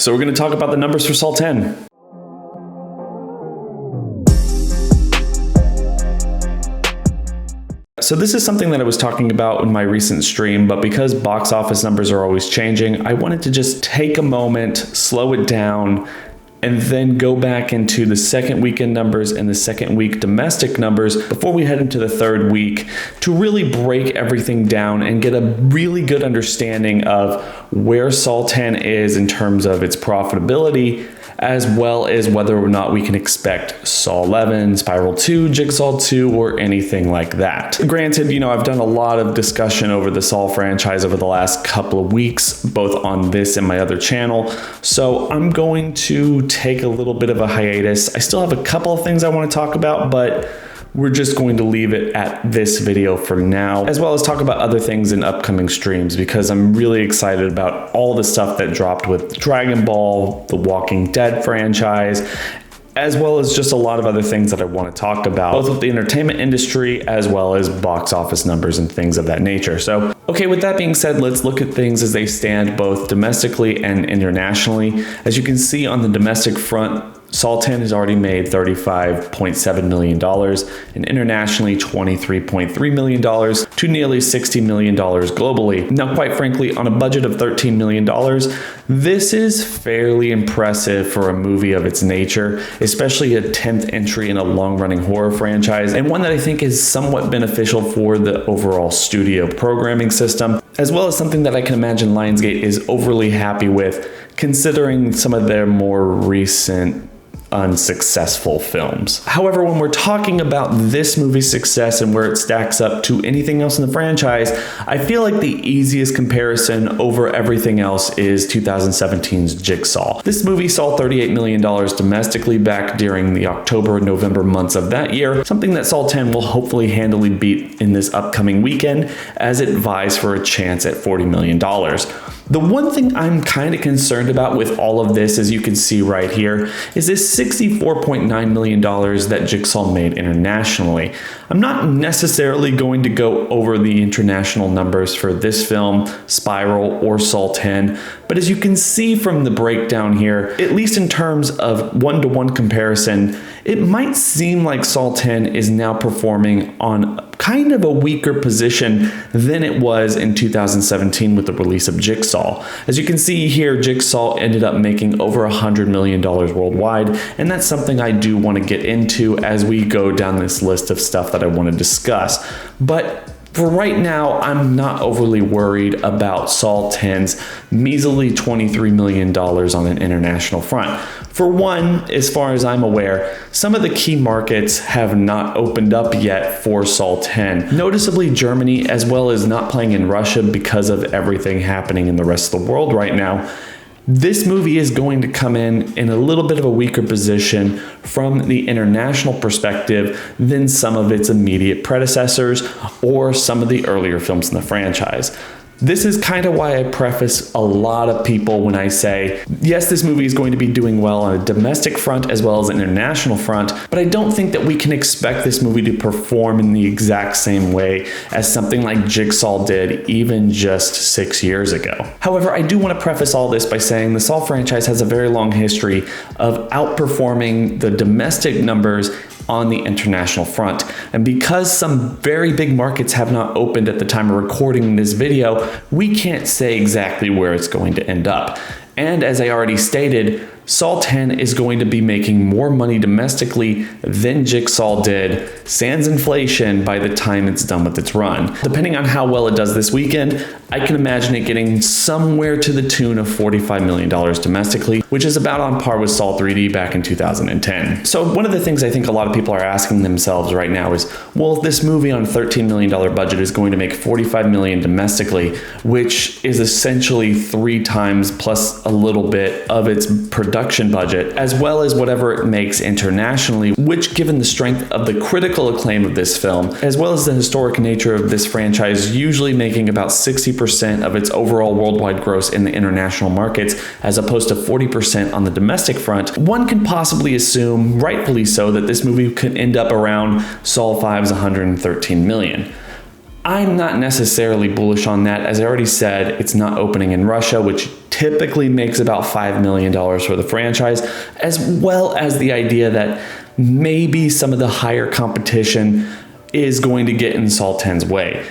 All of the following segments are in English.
So we're going to talk about the numbers for Saw 10. So this is something that I was talking about in my recent stream, but because box office numbers are always changing, I wanted to just take a moment, slow it down, and then go back into the second weekend numbers and the second week domestic numbers before we head into the third week to really break everything down and get a really good understanding of where Saw 10 is in terms of its profitability, as well as whether or not we can expect Saw 11, Spiral 2, Jigsaw 2, or anything like that. Granted, I've done a lot of discussion over the Saw franchise over the last couple of weeks, both on this and my other channel, so I'm going to take a little bit of a hiatus. I still have a couple of things I want to talk about, but we're just going to leave it at this video for now, as well as talk about other things in upcoming streams, because I'm really excited about all the stuff that dropped with Dragon Ball, the Walking Dead franchise, as well as just a lot of other things that I want to talk about, both with the entertainment industry as well as box office numbers and things of that nature. So, okay, with that being said, let's look at things as they stand both domestically and internationally. As you can see on the domestic front, Saw 10 has already made $35.7 million and internationally $23.3 million to nearly $60 million globally. Now, quite frankly, on a budget of $13 million, this is fairly impressive for a movie of its nature, especially a 10th entry in a long-running horror franchise, and one that I think is somewhat beneficial for the overall studio programming system, as well as something that I can imagine Lionsgate is overly happy with, considering some of their more recent unsuccessful films. However, when we're talking about this movie's success and where it stacks up to anything else in the franchise, I feel like the easiest comparison over everything else is 2017's Jigsaw. This movie saw $38 million domestically back during the October and November months of that year, something that Saw 10 will hopefully handily beat in this upcoming weekend as it vies for a chance at $40 million. The one thing I'm kind of concerned about with all of this, as you can see right here, is this $64.9 million that Jigsaw made internationally. I'm not necessarily going to go over the international numbers for this film, Spiral, or Saw 10, but as you can see from the breakdown here, at least in terms of one-to-one comparison, it might seem like Saw 10 is now performing on kind of a weaker position than it was in 2017 with the release of Jigsaw. As you can see here, Jigsaw ended up making over $100 million worldwide, and that's something I do want to get into as we go down this list of stuff that I want to discuss. But for right now, I'm not overly worried about Saw 10's measly $23 million on an international front. For one, as far as I'm aware, some of the key markets have not opened up yet for Saw 10. Noticeably Germany, as well as not playing in Russia because of everything happening in the rest of the world right now. This movie is going to come in a little bit of a weaker position from the international perspective than some of its immediate predecessors or some of the earlier films in the franchise. This is kind of why I preface a lot of people when I say, yes, this movie is going to be doing well on a domestic front as well as an international front, but I don't think that we can expect this movie to perform in the exact same way as something like Jigsaw did even just 6 years ago. However, I do want to preface all this by saying the Saw franchise has a very long history of outperforming the domestic numbers on the international front. And because some very big markets have not opened at the time of recording this video, we can't say exactly where it's going to end up. And as I already stated, Saw 10 is going to be making more money domestically than Jigsaw did, sans inflation, by the time it's done with its run. Depending on how well it does this weekend, I can imagine it getting somewhere to the tune of $45 million domestically, which is about on par with Saw 3D back in 2010. So one of the things I think a lot of people are asking themselves right now is, well, if this movie on a $13 million budget is going to make $45 million domestically, which is essentially 3 times plus a little bit of its production budget, as well as whatever it makes internationally, which, given the strength of the critical acclaim of this film, as well as the historic nature of this franchise usually making about 60% of its overall worldwide gross in the international markets, as opposed to 40% on the domestic front, one can possibly assume, rightfully so, that this movie could end up around Saw 5's $113 million. I'm not necessarily bullish on that. As I already said, it's not opening in Russia, which typically makes about $5 million for the franchise, as well as the idea that maybe some of the higher competition is going to get in Saw X's way.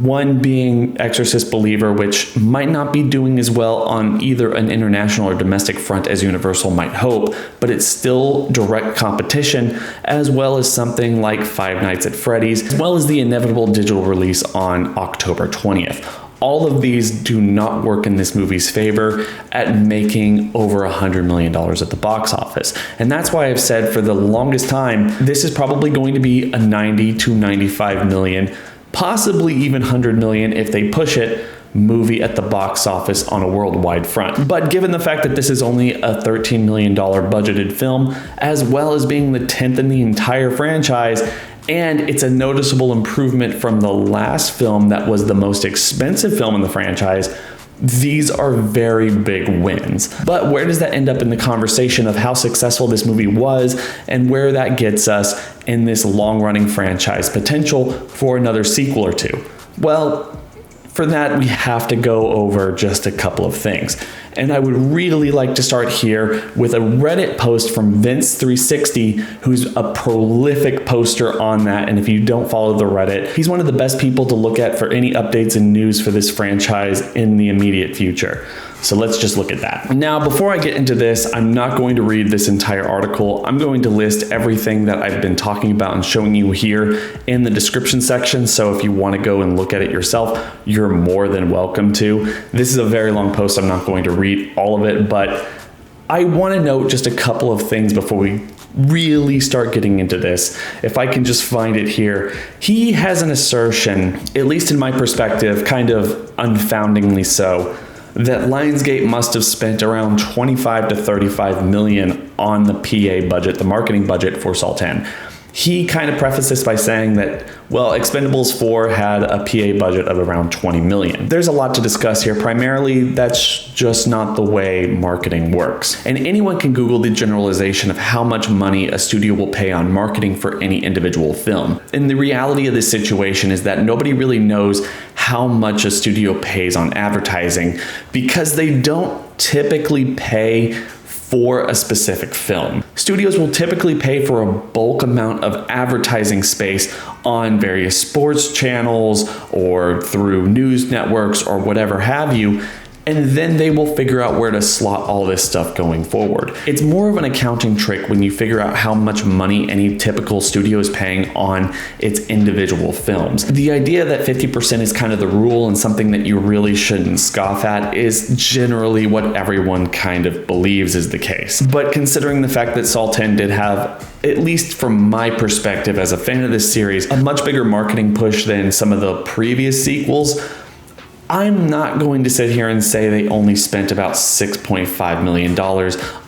One being Exorcist Believer, which might not be doing as well on either an international or domestic front as Universal might hope, but it's still direct competition, as well as something like Five Nights at Freddy's, as well as the inevitable digital release on October 20th. All of these do not work in this movie's favor at making over $100 million at the box office. And that's why I've said for the longest time, this is probably going to be a 90 to 95 million, possibly even 100 million if they push it, movie at the box office on a worldwide front. But given the fact that this is only a $13 million budgeted film, as well as being the 10th in the entire franchise, and it's a noticeable improvement from the last film that was the most expensive film in the franchise, these are very big wins. But where does that end up in the conversation of how successful this movie was and where that gets us in this long-running franchise potential for another sequel or two? Well, for that, we have to go over just a couple of things. And I would really like to start here with a Reddit post from Vince360, who's a prolific poster on that. And if you don't follow the Reddit, he's one of the best people to look at for any updates and news for this franchise in the immediate future. So let's just look at that. Now, before I get into this, I'm not going to read this entire article. I'm going to list everything that I've been talking about and showing you here in the description section. So if you want to go and look at it yourself, you're more than welcome to. This is a very long post. I'm not going to read all of it, but I want to note just a couple of things before we really start getting into this. If I can just find it here. He has an assertion, at least in my perspective, kind of unfoundingly so, that Lionsgate must have spent around 25 to 35 million on the PA budget, the marketing budget for Saw X. He kind of prefaced this by saying that, well, Expendables 4 had a PA budget of around 20 million. There's a lot to discuss here. Primarily, that's just not the way marketing works. And anyone can Google the generalization of how much money a studio will pay on marketing for any individual film. And the reality of this situation is that nobody really knows how much a studio pays on advertising because they don't typically pay for a specific film. Studios will typically pay for a bulk amount of advertising space on various sports channels or through news networks or whatever have you, and then they will figure out where to slot all this stuff going forward. It's more of an accounting trick when you figure out how much money any typical studio is paying on its individual films. The idea that 50% is kind of the rule and something that you really shouldn't scoff at is generally what everyone kind of believes is the case. But considering the fact that Saw X did have, at least from my perspective as a fan of this series, a much bigger marketing push than some of the previous sequels, I'm not going to sit here and say they only spent about $6.5 million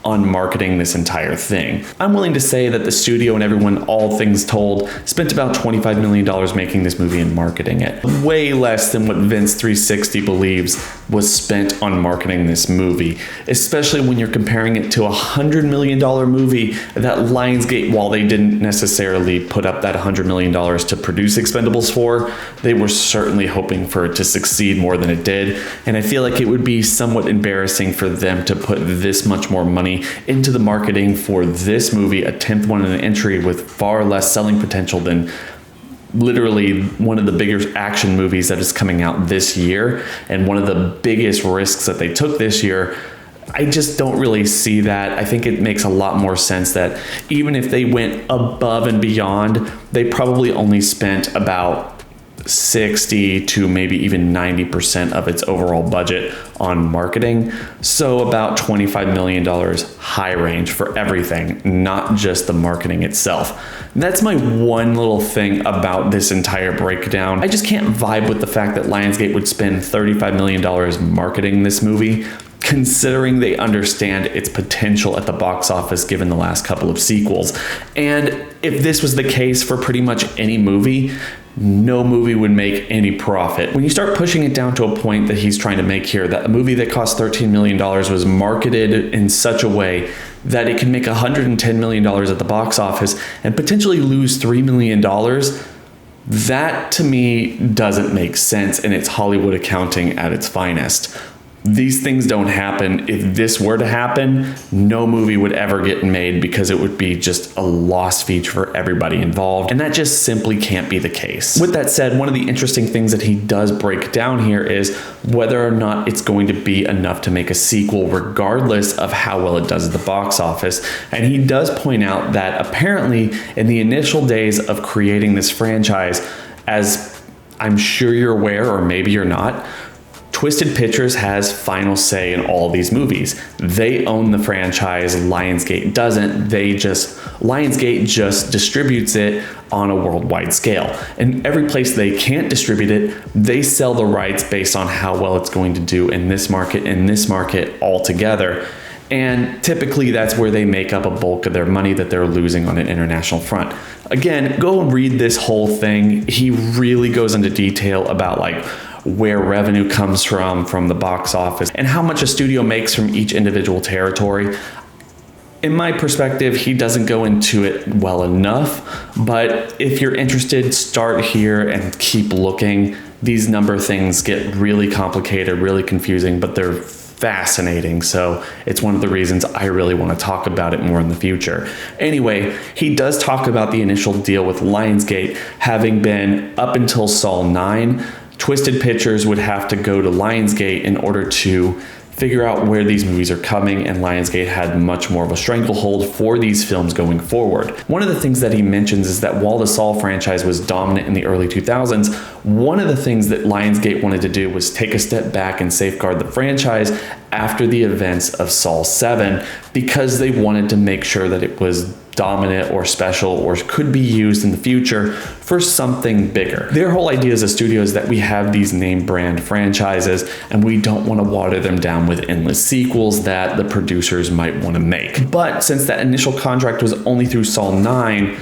on marketing this entire thing. I'm willing to say that the studio and everyone, all things told, spent about $25 million making this movie and marketing it. Way less than what Vince360 believes was spent on marketing this movie, especially when you're comparing it to a $100 million movie that Lionsgate, while they didn't necessarily put up that $100 million to produce Expendables 4, they were certainly hoping for it to succeed more than it did. And I feel like it would be somewhat embarrassing for them to put this much more money into the marketing for this movie, a 10th one in an entry with far less selling potential than literally one of the bigger action movies that is coming out this year and one of the biggest risks that they took this year. I just don't really see that. I think it makes a lot more sense that even if they went above and beyond, they probably only spent about 60 to maybe even 90% of its overall budget on marketing. So about $25 million high range for everything, not just the marketing itself. That's my one little thing about this entire breakdown. I just can't vibe with the fact that Lionsgate would spend $35 million marketing this movie, considering they understand its potential at the box office given the last couple of sequels. And if this was the case for pretty much any movie, no movie would make any profit. When you start pushing it down to a point that he's trying to make here, that a movie that cost $13 million was marketed in such a way that it can make $110 million at the box office and potentially lose $3 million, that to me doesn't make sense, and it's Hollywood accounting at its finest. these things don't happen. If this were to happen, no movie would ever get made because it would be just a lost feature for everybody involved. And that just simply can't be the case. With that said, one of the interesting things that he does break down here is whether or not it's going to be enough to make a sequel, regardless of how well it does at the box office. And he does point out that apparently in the initial days of creating this franchise, as I'm sure you're aware, or maybe you're not, Twisted Pictures has final say in all these movies. They own the franchise, Lionsgate doesn't. Lionsgate just distributes it on a worldwide scale. And every place they can't distribute it, they sell the rights based on how well it's going to do in this market altogether. And typically that's where they make up a bulk of their money that they're losing on an international front. Again, go and read this whole thing. He really goes into detail about like where revenue comes from the box office, and how much a studio makes from each individual territory. In my perspective, he doesn't go into it well enough, but if you're interested, start here and keep looking. These number things get really complicated, really confusing, but they're fascinating. So it's one of the reasons I really want to talk about it more in the future. Anyway, he does talk about the initial deal with Lionsgate having been up until Saw 9. Twisted Pictures would have to go to Lionsgate in order to figure out where these movies are coming, and Lionsgate had much more of a stranglehold for these films going forward. One of the things that he mentions is that while the Saw franchise was dominant in the early 2000s, one of the things that Lionsgate wanted to do was take a step back and safeguard the franchise after the events of Saw 7, because they wanted to make sure that it was dominant or special or could be used in the future for something bigger. Their whole idea as a studio is that we have these name brand franchises and we don't want to water them down with endless sequels that the producers might want to make. But since that initial contract was only through Saw 9,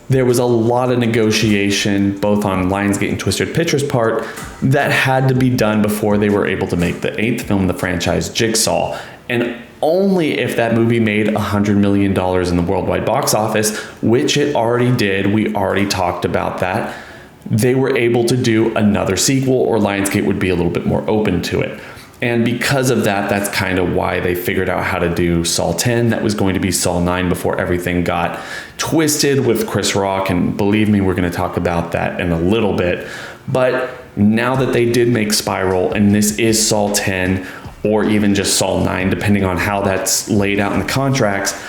there was a lot of negotiation both on Lionsgate and Twisted Pictures' part that had to be done before they were able to make the 8th film in the franchise, Jigsaw. And only if that movie made $100 million in the worldwide box office, which it already did, we already talked about that, they were able to do another sequel, or Lionsgate would be a little bit more open to it. And because of that, that's kind of why they figured out how to do Saw 10. That was going to be Saw 9 before everything got twisted with Chris Rock. And believe me, we're going to talk about that in a little bit. But now that they did make Spiral, and this is Saw 10, or even just Saw 9, depending on how that's laid out in the contracts,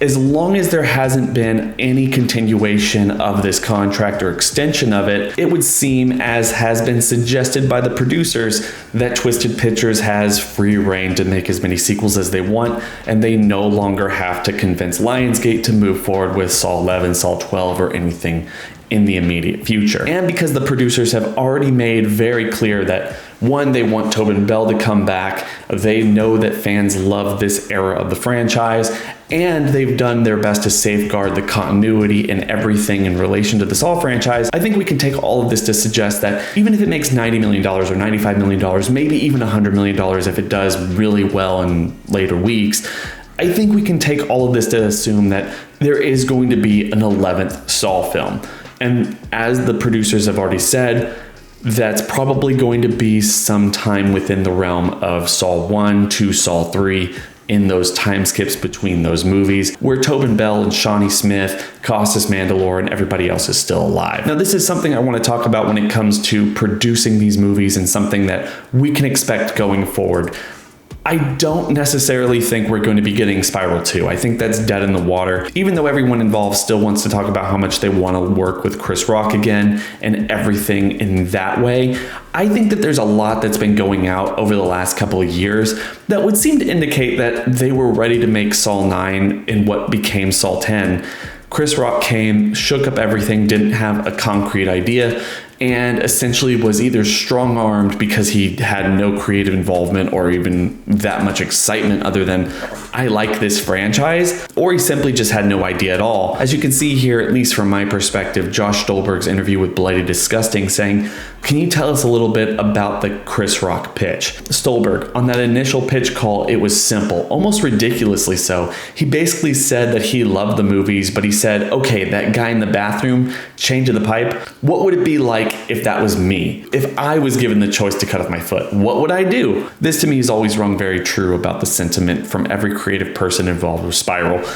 as long as there hasn't been any continuation of this contract or extension of it, it would seem, as has been suggested by the producers, that Twisted Pictures has free reign to make as many sequels as they want, and they no longer have to convince Lionsgate to move forward with Saw 11, Saw 12, or anything in the immediate future. And because the producers have already made very clear that, one, they want Tobin Bell to come back, they know that fans love this era of the franchise, and they've done their best to safeguard the continuity and everything in relation to the Saw franchise, I think we can take all of this to suggest that even if it makes $90 million or $95 million, maybe even $100 million if it does really well in later weeks, I think we can take all of this to assume that there is going to be an 11th Saw film. And as the producers have already said, that's probably going to be sometime within the realm of Saw 1 to Saw 3, in those time skips between those movies, where Tobin Bell and Shawnee Smith, Costas Mandylor, and everybody else is still alive. Now, this is something I want to talk about when it comes to producing these movies, and something that we can expect going forward. I don't necessarily think we're going to be getting Spiral 2. I think that's dead in the water, even though everyone involved still wants to talk about how much they want to work with Chris Rock again and everything in that way. I think that there's a lot that's been going out over the last couple of years that would seem to indicate that they were ready to make Saw 9 in what became Saw 10. Chris Rock came, shook up everything, didn't have a concrete idea, and essentially was either strong-armed because he had no creative involvement or even that much excitement other than, I like this franchise, or he simply just had no idea at all. As you can see here, at least from my perspective, Josh Stolberg's interview with Bloody Disgusting saying Can you tell us a little bit about the Chris Rock pitch? Stolberg, on that initial pitch call, it was simple, almost ridiculously so. He basically said that he loved the movies, but he said, okay, that guy in the bathroom, change of the pipe, what would it be like if that was me? If I was given the choice to cut off my foot, what would I do? This to me has always rung very true about the sentiment from every creative person involved with Spiral.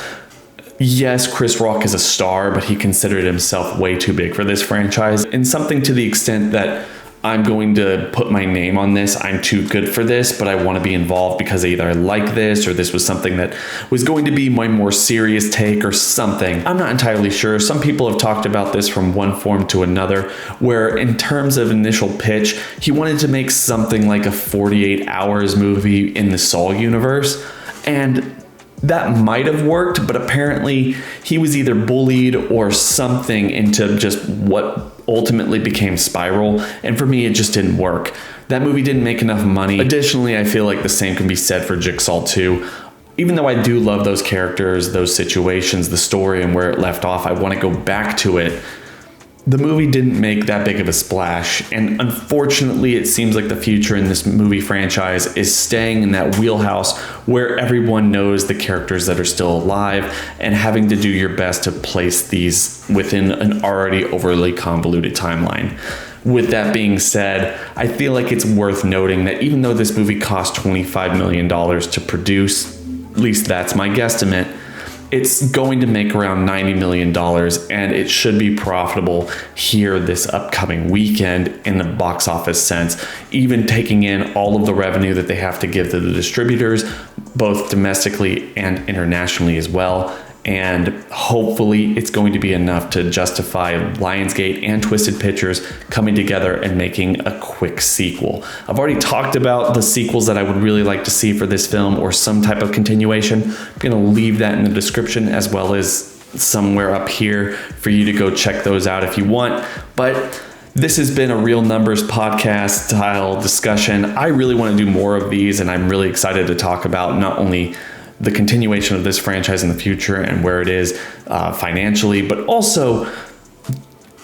Yes, Chris Rock is a star, but he considered himself way too big for this franchise, and something to the extent that I'm going to put my name on this, I'm too good for this, but I want to be involved because either I like this or this was something that was going to be my more serious take or something. I'm not entirely sure. Some people have talked about this from one form to another, where in terms of initial pitch, he wanted to make something like a 48 hours movie in the Saw universe, and that might have worked, but apparently he was either bullied or something into just what ultimately became Spiral, and for me it just didn't work. That movie didn't make enough money. Additionally, I feel like the same can be said for Jigsaw 2. Even though I do love those characters, those situations, the story, and where it left off, I want to go back to it. The movie didn't make that big of a splash, and unfortunately it seems like the future in this movie franchise is staying in that wheelhouse where everyone knows the characters that are still alive and having to do your best to place these within an already overly convoluted timeline. With that being said, I feel like it's worth noting that even though this movie cost $25 million to produce, at least that's my guesstimate, it's going to make around $90 million, and it should be profitable here this upcoming weekend in the box office sense, even taking in all of the revenue that they have to give to the distributors, both domestically and internationally as well. And hopefully it's going to be enough to justify Lionsgate and Twisted Pictures coming together and making a quick sequel. I've already talked about the sequels that I would really like to see for this film or some type of continuation. I'm going to leave that in the description as well as somewhere up here for you to go check those out if you want. But this has been a Real Numbers podcast style discussion. I really want to do more of these, and I'm really excited to talk about not only the continuation of this franchise in the future and where it is financially, but also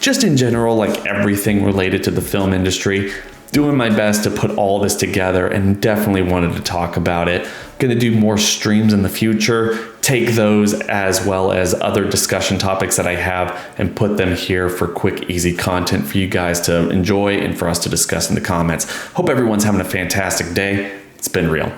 just in general, like everything related to the film industry. Doing my best to put all this together, and definitely wanted to talk about it. Going to do more streams in the future, take those as well as other discussion topics that I have and put them here for quick, easy content for you guys to enjoy and for us to discuss in the comments. Hope everyone's having a fantastic day. It's been real.